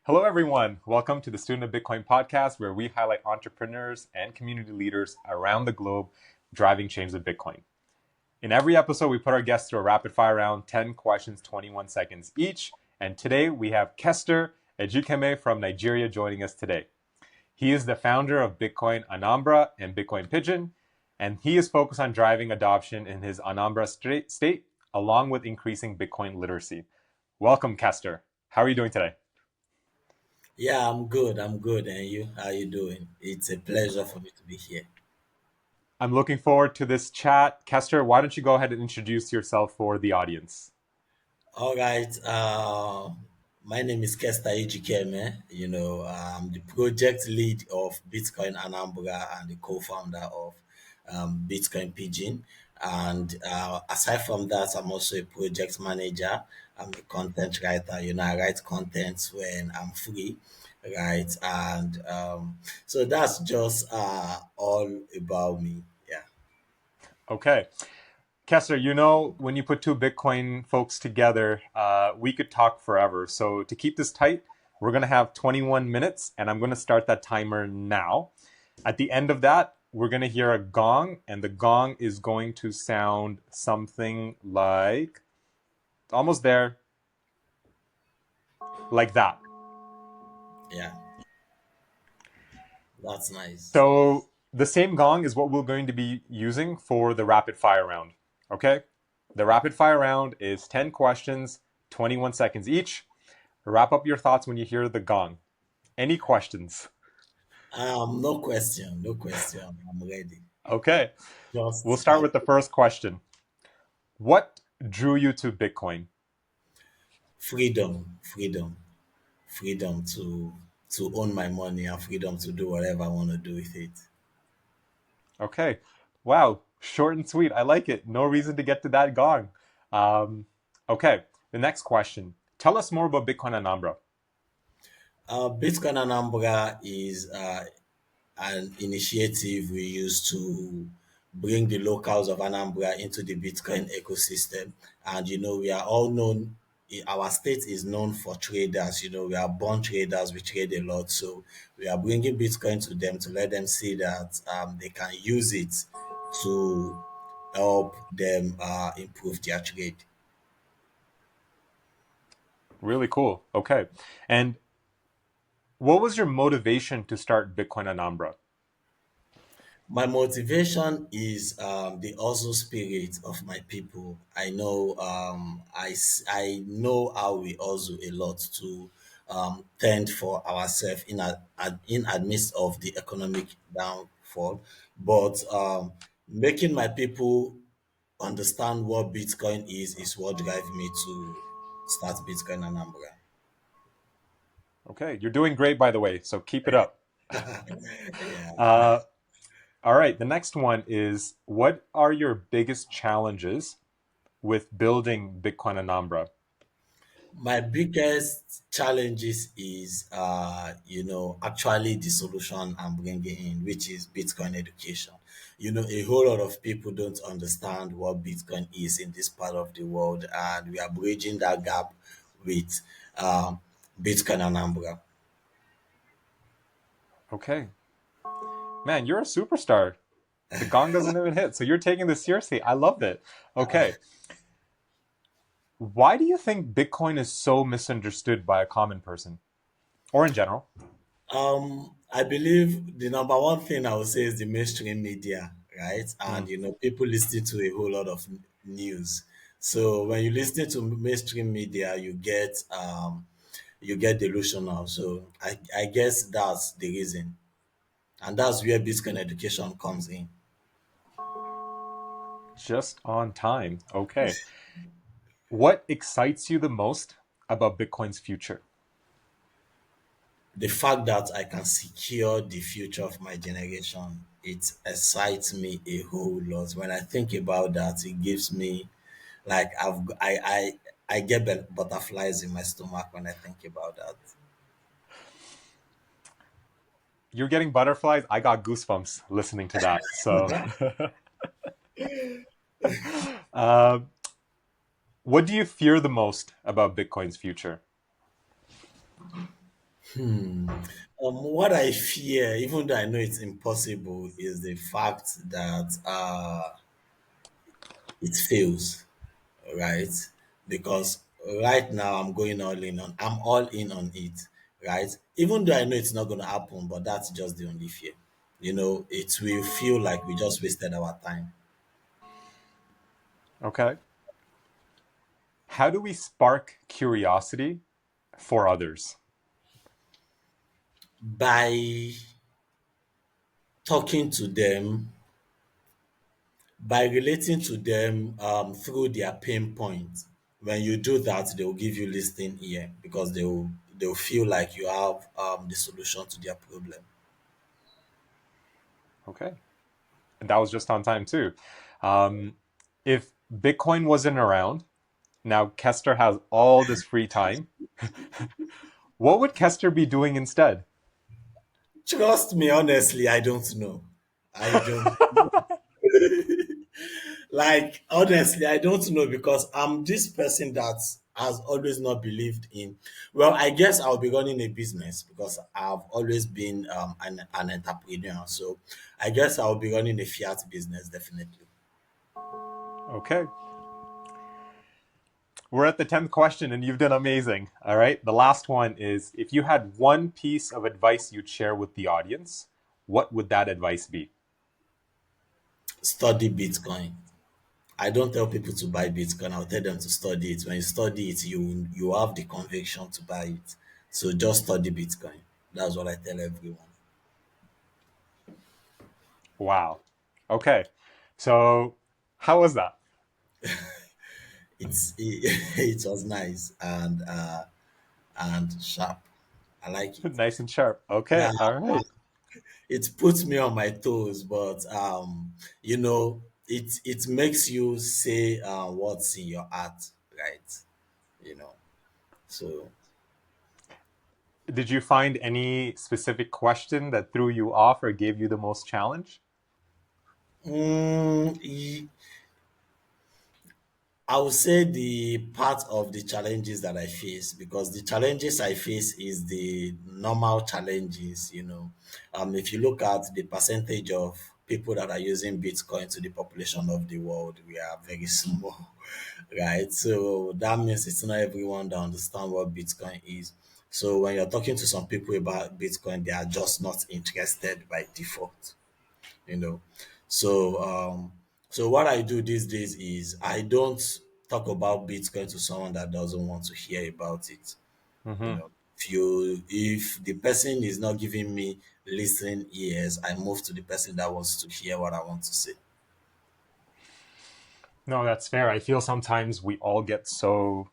Hello, everyone. Welcome to the Student of Bitcoin podcast, where we highlight entrepreneurs and community leaders around the globe driving change with Bitcoin. In every episode, we put our guests through a rapid fire round, 10 questions, 21 seconds each. And today we have Kester Ejikeme from Nigeria joining us today. He is the founder of Bitcoin Anambra and Bitcoin Pigeon, and he is focused on driving adoption in his Anambra state, along with increasing Bitcoin literacy. Welcome, Kester. How are you doing today? Yeah, I'm good. I'm good. And you? How you doing? It's a pleasure for me to be here. I'm looking forward to this chat. Kester, why don't you go ahead and introduce yourself for the audience? All right. My name is Kester Ejikeme. I'm the project lead of Bitcoin Anambra and the co-founder of Bitcoin Pigeon. And aside from that, I'm also a project manager. I'm a content writer. I write content when I'm free, right? And so that's just all about me. Yeah. Okay. Kester, when you put two Bitcoin folks together, we could talk forever. So to keep this tight, we're going to have 21 minutes, and I'm going to start that timer now. At the end of that, we're going to hear a gong, and the gong is going to sound something like almost there, like that. Yeah. That's nice. So the same gong is what we're going to be using for the rapid fire round. Okay? The rapid fire round is 10 questions, 21 seconds each. Wrap up your thoughts when you hear the gong. Any questions? No question, no question. I'm ready. Okay. We'll Just start with the first question. What drew you to Bitcoin? freedom, freedom to own my money and freedom to do whatever I want to do with it. Okay. Wow. Short and sweet. I like it. No reason to get to that gong. Um, okay. The next question. Tell us more about Bitcoin Anambra. Bitcoin Anambra is an initiative we use to bring the locals of Anambra into the Bitcoin ecosystem. And we are all known, our state is known for traders. We are born traders, we trade a lot. So we are bringing Bitcoin to them to let them see that they can use it to help them improve their trade. Really cool. Okay. And what was your motivation to start Bitcoin Anambra? My motivation is the hustle spirit of my people. I know I know how we hustle a lot to tend for ourselves in amidst of the economic downfall, but making my people understand what Bitcoin is what drive me to start Bitcoin Anambra. Okay. You're doing great, by the way. So keep it up. Yeah. Uh, all right. The next one is, what are your biggest challenges with building Bitcoin Anambra? My biggest challenges is actually the solution I'm bringing in, which is Bitcoin education. A whole lot of people don't understand what Bitcoin is in this part of the world, and we are bridging that gap with um, Bitcoin Anambra. Okay. Man, you're a superstar. The gong doesn't even hit. So you're taking this seriously. I loved it. Okay. Why do you think Bitcoin is so misunderstood by a common person or in general? I believe the number one thing I would say is the mainstream media, right? Hmm. And people listen to a whole lot of news. So when you listen to mainstream media, you get delusional. So I guess that's the reason, and that's where Bitcoin education comes in. Just on time. Okay. What excites you the most about Bitcoin's future? The fact that I can secure the future of my generation, it excites me a whole lot. When I think about that, it gives me like I get butterflies in my stomach when I think about that. You're getting butterflies. I got goosebumps listening to that. So, uh, what do you fear the most about Bitcoin's future? Hmm. What I fear, even though I know it's impossible, is the fact that it fails, right? Because right now I'm all in on it, right? Even though I know it's not going to happen, but that's just the only fear. It will feel like we just wasted our time. Okay. How do we spark curiosity for others? By talking to them, by relating to them through their pain points. When you do that, they will give you listening ear because they'll feel like you have the solution to their problem. Okay. And that was just on time too. Um, if Bitcoin wasn't around, now Kester has all this free time. What would Kester be doing instead? Trust me, honestly, I don't know. I don't like honestly, I don't know because I'm this person that has always not believed in. Well, I guess I'll be running a business because I've always been an entrepreneur. So I guess I'll be running a fiat business definitely. Okay. We're at the 10th question and you've done amazing. All right. The last one is if you had one piece of advice you'd share with the audience, what would that advice be? Study Bitcoin. I don't tell people to buy Bitcoin. I'll tell them to study it. When you study it, you have the conviction to buy it. So just study Bitcoin. That's what I tell everyone. Wow. Okay. So, how was that? It was nice and sharp. I like it. Nice and sharp. Yeah, Okay. All right. it puts me on my toes, but it makes you say what's in your heart, right? You know. So Did you find any specific question that threw you off or gave you the most challenge? mm, I would say the part of the challenges that I face, because the challenges I face is the normal challenges. If you look at the percentage of people that are using Bitcoin to the population of the world, we are very small, right? So that means it's not everyone that understand what Bitcoin is. So when you're talking to some people about Bitcoin, they are just not interested by default you know. So what I do these days is I don't talk about Bitcoin to someone that doesn't want to hear about it. You Mm-hmm. know, if the person is not giving me listening ears, I move to the person that wants to hear what I want to say. No, that's fair. I feel sometimes we all get so,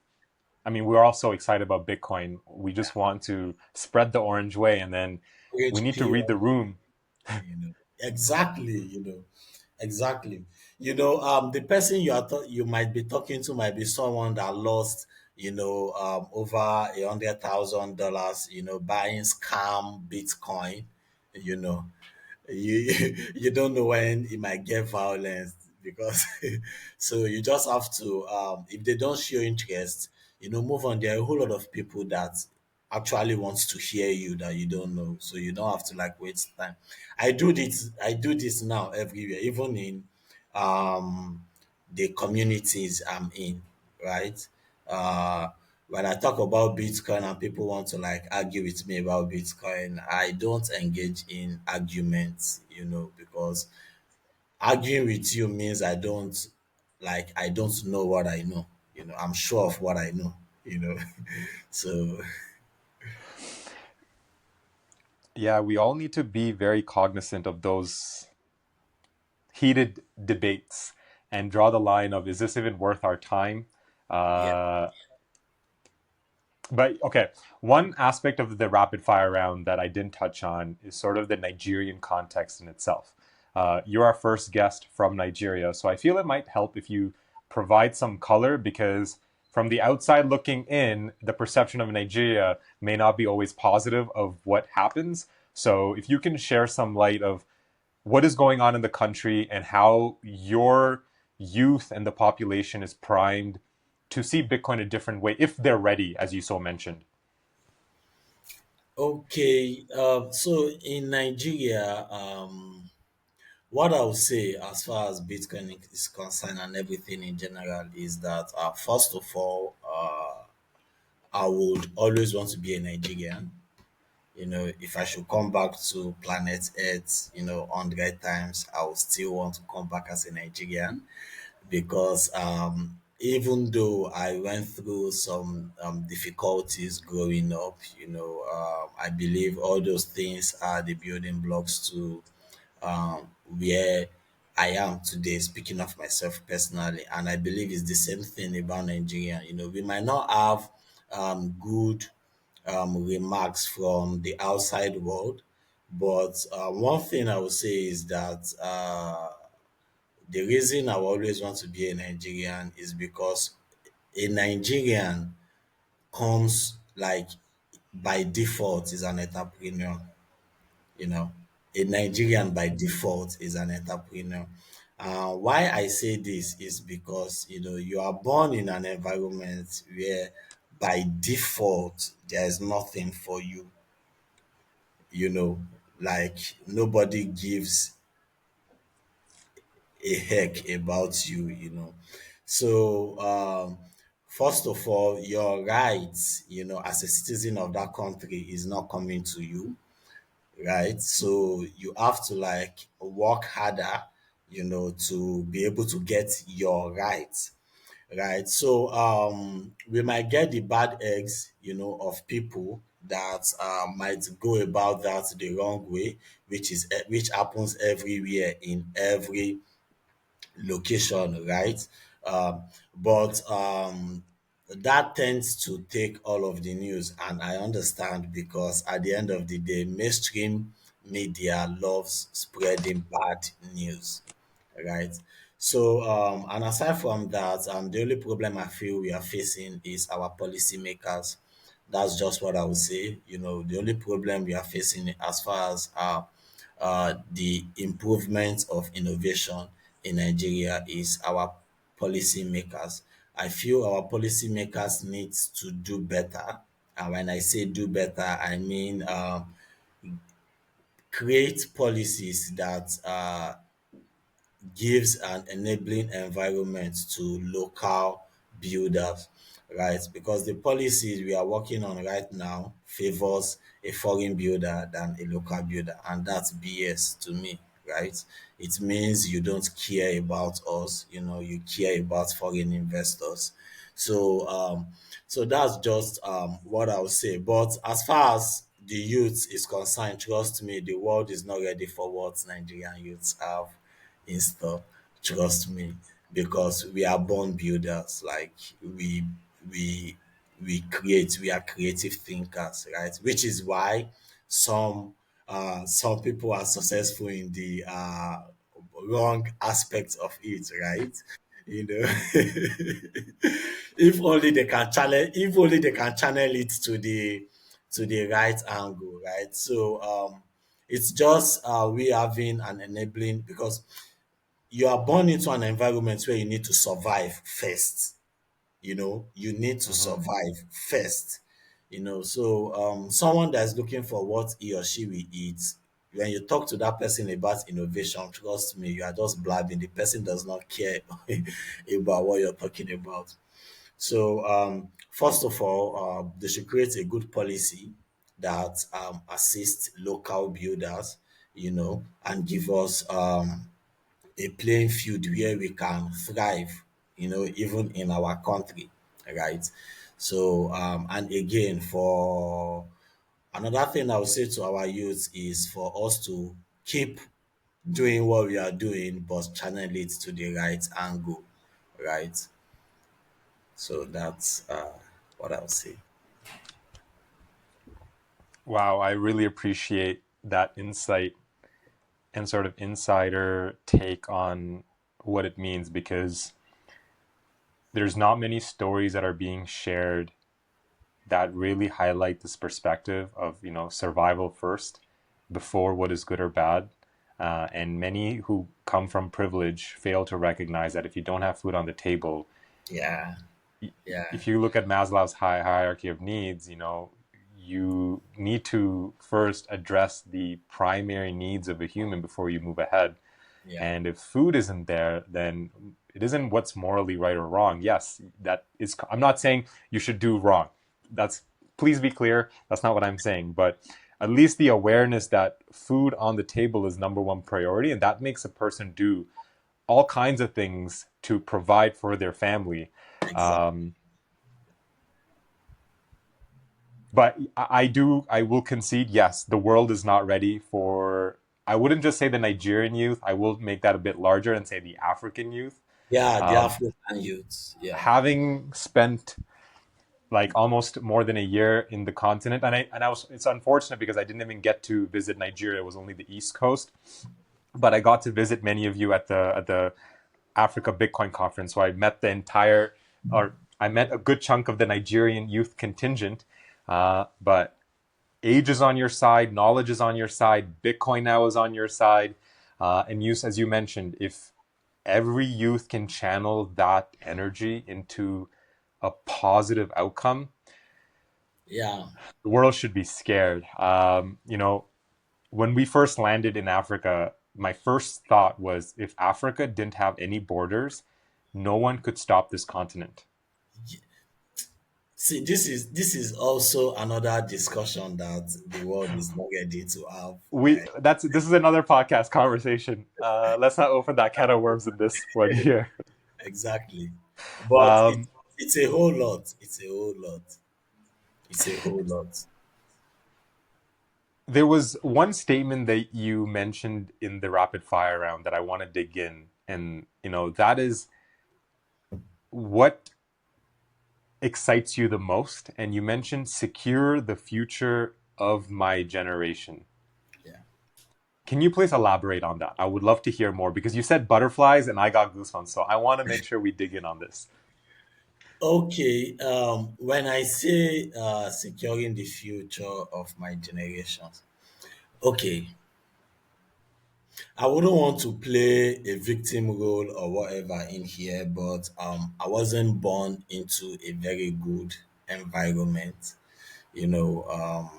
I mean, we're all so excited about Bitcoin. We just want to spread the orange way and then we need to PHP, read the room. exactly. Exactly. The person you might be talking to might be someone that lost, over $100,000, buying scam Bitcoin, you know you don't know when it might get violent because so you just have to if they don't show interest, move on. There are a whole lot of people that actually wants to hear you that you don't know, so you don't have to like waste time. I do this now everywhere, even in the communities I'm in, right? uh when I talk about Bitcoin and people want to like argue with me about Bitcoin, I don't engage in arguments, because arguing with you means I don't know what I know. I'm sure of what I know, you know. So Yeah, we all need to be very cognizant of those heated debates and draw the line of is this even worth our time? yeah. Uh, but okay, one aspect of the rapid fire round that I didn't touch on is sort of the Nigerian context in itself. You're our first guest from Nigeria, so I feel it might help if you provide some color because from the outside looking in, the perception of Nigeria may not be always positive of what happens. So if you can share some light of what is going on in the country and how your youth and the population is primed to see Bitcoin a different way if they're ready, as you so mentioned. Okay, so in Nigeria, what I would say as far as Bitcoin is concerned and everything in general is that first of all, I would always want to be a Nigerian. You know, if I should come back to planet Earth, 100 times, I would still want to come back as a Nigerian because even though I went through some difficulties growing up, I believe all those things are the building blocks to where I am today, speaking of myself personally. And I believe it's the same thing about Nigeria. You know, we might not have good remarks from the outside world, but one thing I would say is that the reason I always want to be a Nigerian is because a Nigerian comes like by default is an entrepreneur. You know, a Nigerian by default is an entrepreneur. Why I say this is because you are born in an environment where by default there is nothing for you. You know, like nobody gives a heck about you. So first of all, your rights, as a citizen of that country is not coming to you, right? So you have to like work harder, to be able to get your rights, right? So we might get the bad eggs, of people that might go about that the wrong way, which happens everywhere in every location, right? But that tends to take all of the news, and I understand because at the end of the day, mainstream media loves spreading bad news, right? So, and aside from that, the only problem I feel we are facing is our policymakers. That's just what I would say. The only problem we are facing as far as the improvement of innovation in Nigeria is our policymakers. I feel our policymakers need to do better. And when I say do better, I mean create policies that gives an enabling environment to local builders, right? Because the policies we are working on right now favors a foreign builder than a local builder, and that's BS to me, right? It means you don't care about us, you care about foreign investors. So so that's just what I would say. But as far as the youth is concerned, trust me, the world is not ready for what Nigerian youths have in store. Trust me, because we are born builders. Like we we are creative thinkers, right? Which is why some people are successful in the wrong aspects of it, right? You know, if only they can channel it to the right angle, right? So it's just we having an enabling because you are born into an environment where you need to survive first. You need to Mm-hmm. survive first. So someone that's looking for what he or she will eat, when you talk to that person about innovation, trust me, you are just blabbing. The person does not care about what you're talking about. So first of all, they should create a good policy that assists local builders, and give us a playing field where we can thrive, even in our country, right? So, and again, for another thing I would say to our youth is for us to keep doing what we are doing, but channel it to the right angle, right? So that's what I would say. Wow, I really appreciate that insight and sort of insider take on what it means because there's not many stories that are being shared that really highlight this perspective of survival first before what is good or bad. And many who come from privilege fail to recognize that if you don't have food on the table, Yeah, yeah, if you look at Maslow's hierarchy of needs, you need to first address the primary needs of a human before you move ahead. Yeah. And if food isn't there, then it isn't what's morally right or wrong. Yes, that is, I'm not saying you should do wrong. That's, please be clear, that's not what I'm saying. But at least the awareness that food on the table is number one priority, and that makes a person do all kinds of things to provide for their family. Exactly. Um, but I will concede, yes, the world is not ready for, I wouldn't just say the Nigerian youth, I will make that a bit larger and say the African youth. Yeah, the Um, African youths. Yeah. Having spent like almost more than a year in the continent, and I was, it's unfortunate because I didn't even get to visit Nigeria, it was only the East Coast, but I got to visit many of you at the Africa Bitcoin conference. So I met the entire, or I met a good chunk of the Nigerian youth contingent. But age is on your side, knowledge is on your side, Bitcoin now is on your side, and use, as you mentioned, if every youth can channel that energy into a positive outcome, Yeah. the world should be scared. When we first landed in Africa, my first thought was if Africa didn't have any borders, no one could stop this continent. See, this is also another discussion that the world is not ready to have. We that's This is another podcast conversation. Let's not open that can of worms in this one here. Exactly. But Um, it's a whole lot. It's a whole lot. It's a whole lot. there was one statement that you mentioned in the rapid fire round that I want to dig in, and that is what excites you the most. And you mentioned secure the future of my generation. Yeah. Can you please elaborate on that? I would love to hear more because you said butterflies and I got goosebumps. So I want to make sure we dig in on this. Okay. When I say securing the future of my generations, okay, I wouldn't want to play a victim role or whatever in here, but I wasn't born into a very good environment. You know,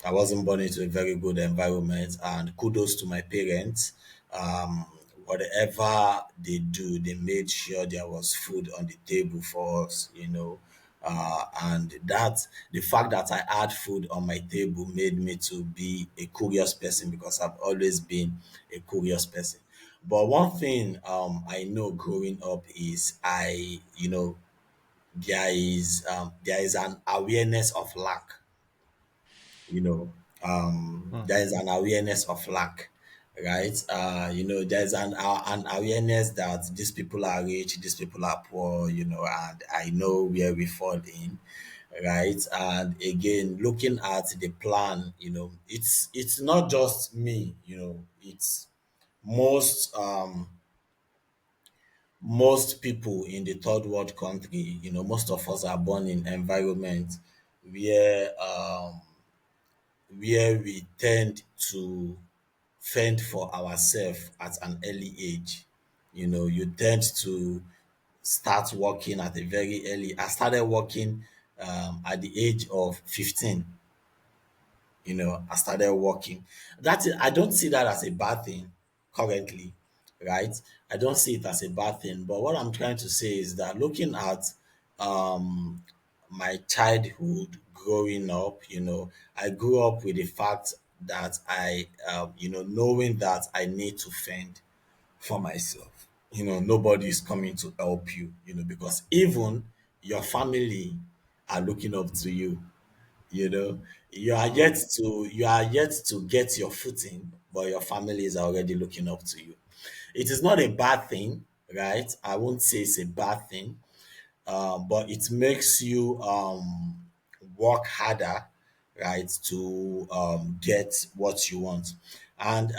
I wasn't born into a very good environment, and kudos to my parents. Um, Whatever they do, they made sure there was food on the table for us, and that the fact that I had food on my table made me to be a curious person because I've always been a curious person. But one thing I know growing up is there is an awareness of lack. you know Hmm. there is an awareness of lack, right? There's an awareness that these people are rich, these people are poor, and I know where we fall in, right? And again, looking at the plan, it's not just me, it's most most people in the third world country. Most of us are born in environment where we tend to fend for ourselves at an early age. You tend to start working at a very early. I started working at the age of 15. I started working. I don't see that as a bad thing currently, right? I don't see it as a bad thing. But what I'm trying to say is that looking at um my childhood growing up, I grew up with the fact that knowing that I need to fend for myself. Nobody is coming to help you, because even your family are looking up to you. you know you are yet to get your footing, but your family is already looking up to you. It is not a bad thing, right? I won't say it's a bad thing, but it makes you work harder, right, to get what you want. And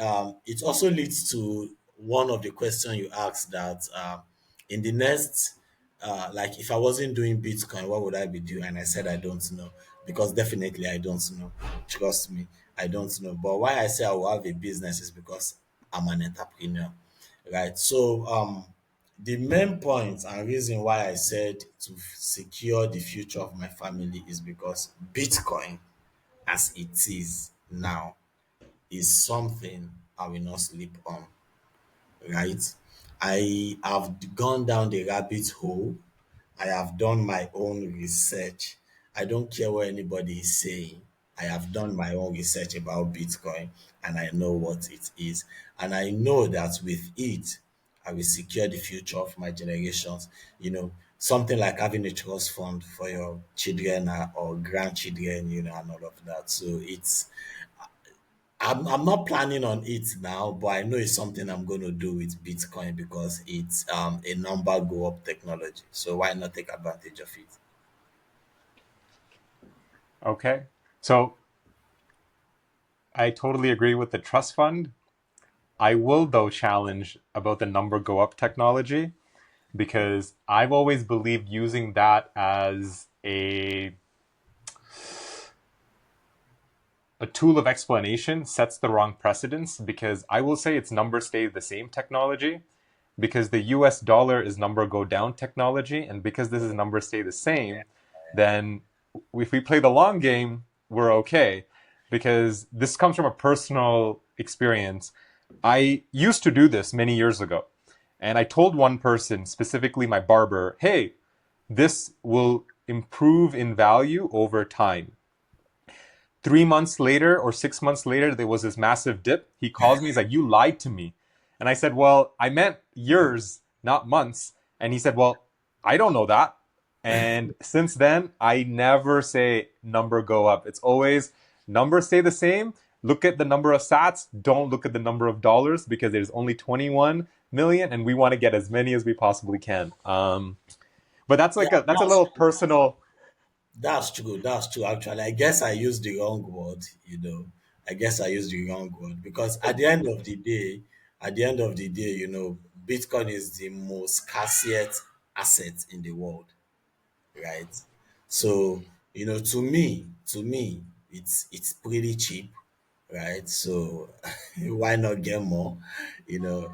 it also leads to one of the questions you asked, that in the next, like if I wasn't doing Bitcoin, what would I be doing? And I said I don't know, because definitely I don't know. Trust me, I don't know. But why I say I will have a business is because I'm an entrepreneur, right? So the main point and reason why I said to secure the future of my family is because Bitcoin as it is now is something I will not sleep on, right? I have gone down the rabbit hole. I have done my own research. I don't care what anybody is saying. I have done my own research about Bitcoin and I know what it is. And I know that with it, I will secure the future of my generations. Something like having a trust fund for your children or grandchildren, and all of that. So I'm not planning on it now, but I know it's something I'm going to do with Bitcoin because it's a number go up technology. So why not take advantage of it? Okay. So I totally agree with the trust fund. I will, though, challenge about the number go up technology because I've always believed using that as a tool of explanation sets the wrong precedence because I will say it's number stay the same technology because the US dollar is number go down technology. And because this is number stay the same, then if we play the long game, we're okay. Because this comes from a personal experience. I used to do this many years ago. And I told one person, specifically my barber, hey, this will improve in value over time. 3 months later or 6 months later, there was this massive dip. He calls me, he's like, you lied to me. And I said, well, I meant years, not months. And he said, well, I don't know that. And since then, I never say number go up. It's always numbers stay the same. Look at the number of sats. Don't look at the number of dollars because there's only 21 million and we want to get as many as we possibly can. But that's Yeah, like that's a little personal. that's true. That's true. Actually, I guess I used the wrong word. I guess I used the wrong word because at the end of the day, Bitcoin is the most scarcest asset in the world, right? So, to me, it's pretty cheap, right? So why not get more?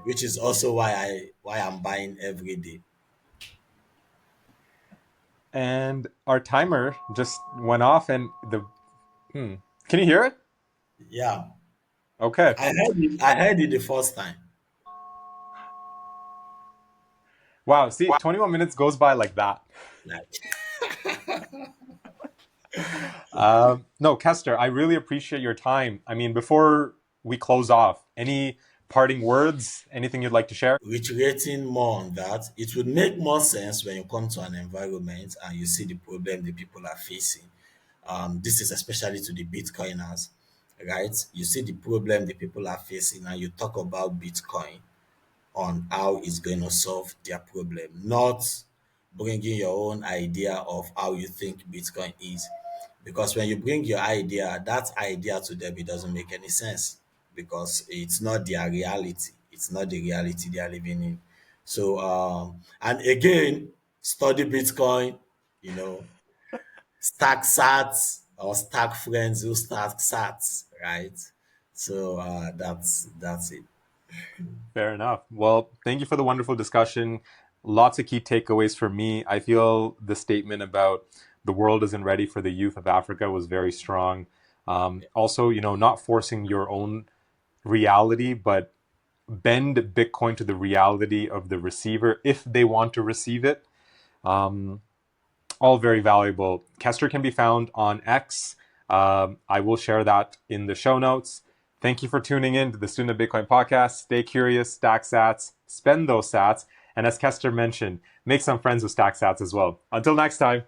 Which is also why I'm buying every day. And our timer just went off and hmm. Can you hear it? Yeah. Okay. I heard it the first time. Wow, see, 21 minutes goes by like that. Like, No, Kester, I really appreciate your time. I mean, before we close off, any parting words, anything you'd like to share? reiterating more on that, it would make more sense when you come to an environment and you see the problem the people are facing. This is especially to the Bitcoiners, right? You see the problem the people are facing and you talk about Bitcoin on how it's going to solve their problem, not bringing your own idea of how you think Bitcoin is. Because when you bring your idea, that idea to them, it doesn't make any sense because it's not their reality. It's not the reality they are living in. So, and again, study Bitcoin, you know, stack sats or stack friends who stack sats, right? So that's it. Fair enough. Well, thank you for the wonderful discussion. Lots of key takeaways for me. I feel the statement about the world isn't ready for the youth of Africa was very strong. Also, not forcing your own reality, but bend Bitcoin to the reality of the receiver if they want to receive it. Um, all very valuable. Kester can be found on X. I will share that in the show notes. Thank you for tuning in to the Student of Bitcoin podcast. Stay curious, stack sats, spend those sats, and as Kester mentioned, make some friends with stack sats as well. Until next time.